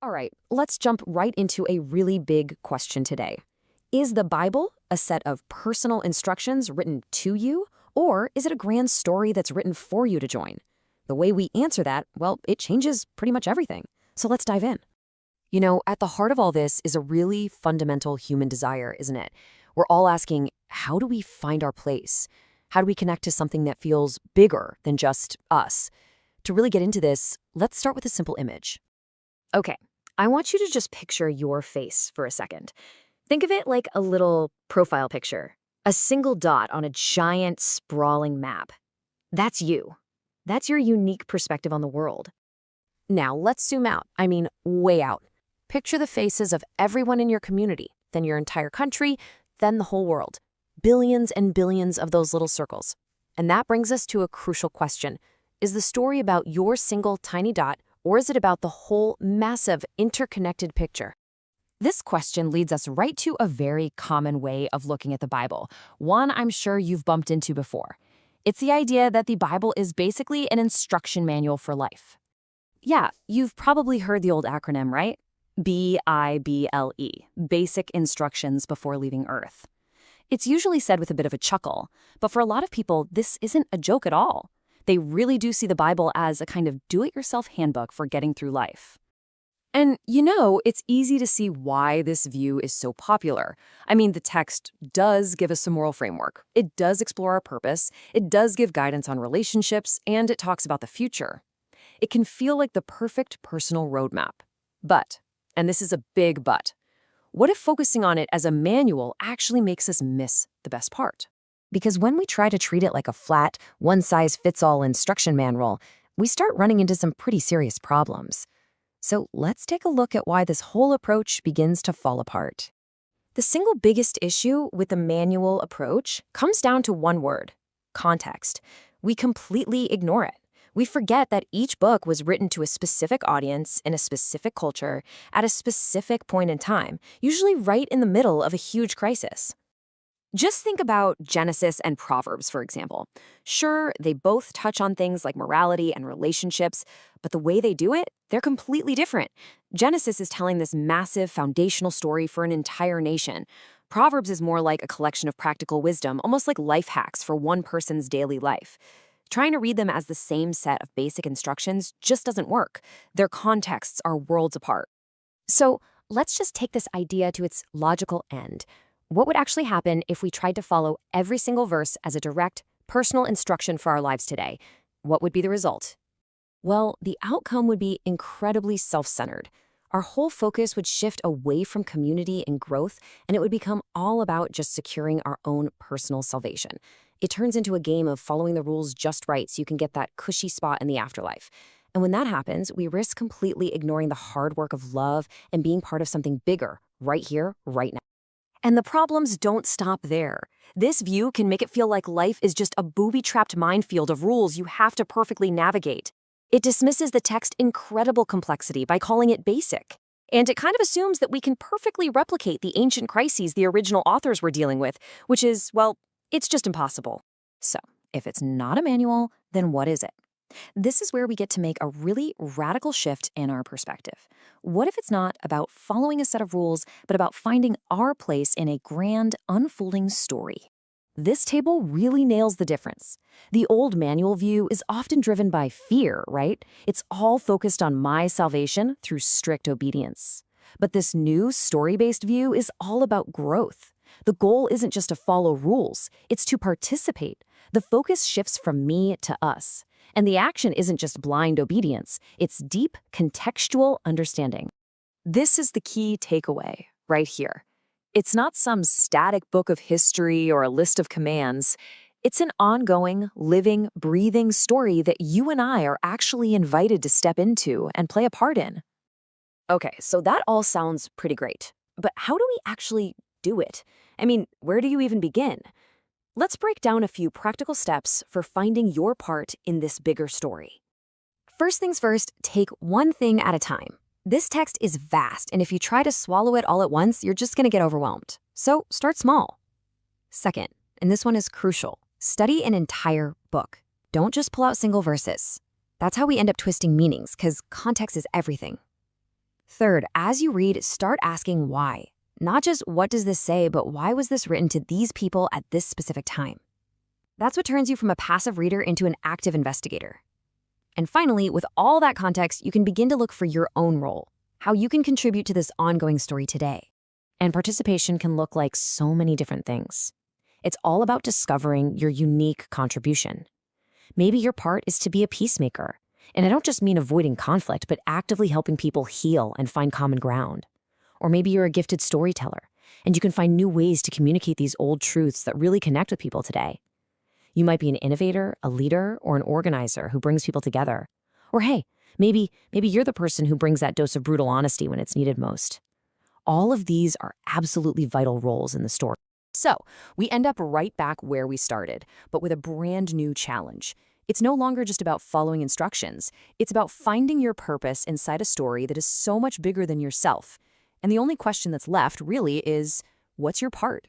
All right, let's jump right into a really big question today. Is the Bible a set of personal instructions written to you, or is it a grand story that's written for you to join? The way we answer that, well, it changes pretty much everything. So let's dive in. At the heart of all this is a really fundamental human desire, isn't it? We're all asking, how do we find our place? How do we connect to something that feels bigger than just us? To really get into this, let's start with a simple image. Okay, I want you to just picture your face for a second. Think of it like a little profile picture, a single dot on a giant, sprawling map. That's you. That's your unique perspective on the world. Now, let's zoom out. I mean, way out. Picture the faces of everyone in your community, then your entire country, then the whole world. Billions and billions of those little circles. And that brings us to a crucial question. Is the story about your single tiny dot, or is it about the whole massive interconnected picture? This question leads us right to a very common way of looking at the Bible, one I'm sure you've bumped into before. It's the idea that the Bible is basically an instruction manual for life. Yeah, you've probably heard the old acronym, right? BIBLE, Basic Instructions Before Leaving Earth. It's usually said with a bit of a chuckle, but for a lot of people, this isn't a joke at all. They really do see the Bible as a kind of do-it-yourself handbook for getting through life. And it's easy to see why this view is so popular. I mean, the text does give us some moral framework. It does explore our purpose. It does give guidance on relationships, and it talks about the future. It can feel like the perfect personal roadmap. But, and this is a big but, what if focusing on it as a manual actually makes us miss the best part? Because when we try to treat it like a flat, one-size-fits-all instruction manual, we start running into some pretty serious problems. So let's take a look at why this whole approach begins to fall apart. The single biggest issue with the manual approach comes down to one word: context. We completely ignore it. We forget that each book was written to a specific audience in a specific culture at a specific point in time, usually right in the middle of a huge crisis. Just think about Genesis and Proverbs, for example. Sure, they both touch on things like morality and relationships, but the way they do it, they're completely different. Genesis is telling this massive foundational story for an entire nation. Proverbs is more like a collection of practical wisdom, almost like life hacks for one person's daily life. Trying to read them as the same set of basic instructions just doesn't work. Their contexts are worlds apart. So let's just take this idea to its logical end. What would actually happen if we tried to follow every single verse as a direct, personal instruction for our lives today? What would be the result? Well, the outcome would be incredibly self-centered. Our whole focus would shift away from community and growth, and it would become all about just securing our own personal salvation. It turns into a game of following the rules just right so you can get that cushy spot in the afterlife. And when that happens, we risk completely ignoring the hard work of love and being part of something bigger, right here, right now. And the problems don't stop there. This view can make it feel like life is just a booby-trapped minefield of rules you have to perfectly navigate. It dismisses the text's incredible complexity by calling it basic. And it kind of assumes that we can perfectly replicate the ancient crises the original authors were dealing with, which is, well, it's just impossible. So, if it's not a manual, then what is it? This is where we get to make a really radical shift in our perspective. What if it's not about following a set of rules, but about finding our place in a grand, unfolding story? This table really nails the difference. The old manual view is often driven by fear, right? It's all focused on my salvation through strict obedience. But this new story-based view is all about growth. The goal isn't just to follow rules, it's to participate. The focus shifts from me to us. And the action isn't just blind obedience, it's deep, contextual understanding. This is the key takeaway right here. It's not some static book of history or a list of commands. It's an ongoing, living, breathing story that you and I are actually invited to step into and play a part in. Okay, so that all sounds pretty great. But how do we actually do it? I mean, where do you even begin? Let's break down a few practical steps for finding your part in this bigger story. First things first, take one thing at a time. This text is vast, and if you try to swallow it all at once, you're just going to get overwhelmed. So start small. Second, and this one is crucial, study an entire book. Don't just pull out single verses. That's how we end up twisting meanings, because context is everything. Third, as you read, start asking why. Not just what does this say, but why was this written to these people at this specific time? That's what turns you from a passive reader into an active investigator. And finally, with all that context, you can begin to look for your own role, how you can contribute to this ongoing story today. And participation can look like so many different things. It's all about discovering your unique contribution. Maybe your part is to be a peacemaker. And I don't just mean avoiding conflict, but actively helping people heal and find common ground. Or maybe you're a gifted storyteller, and you can find new ways to communicate these old truths that really connect with people today. You might be an innovator, a leader, or an organizer who brings people together. Or hey, maybe you're the person who brings that dose of brutal honesty when it's needed most. All of these are absolutely vital roles in the story. So, we end up right back where we started, but with a brand new challenge. It's no longer just about following instructions. It's about finding your purpose inside a story that is so much bigger than yourself. And the only question that's left, really, is, what's your part?